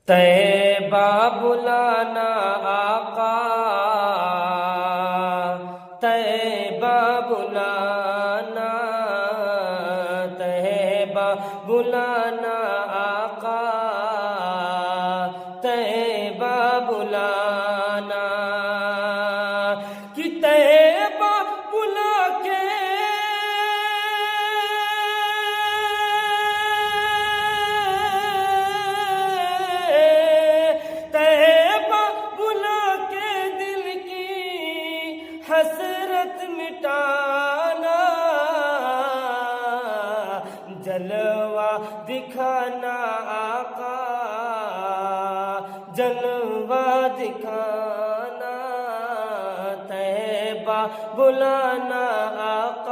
طیبہ بلانا آقا، طیبہ بلانا، طیبہ بلانا آقا، طیبہ بلانا، کہ طیبہ بلا کے حسرت مٹانا، جلوہ دکھانا آقا، جلوہ دکھانا، طیبہ بلانا آقا،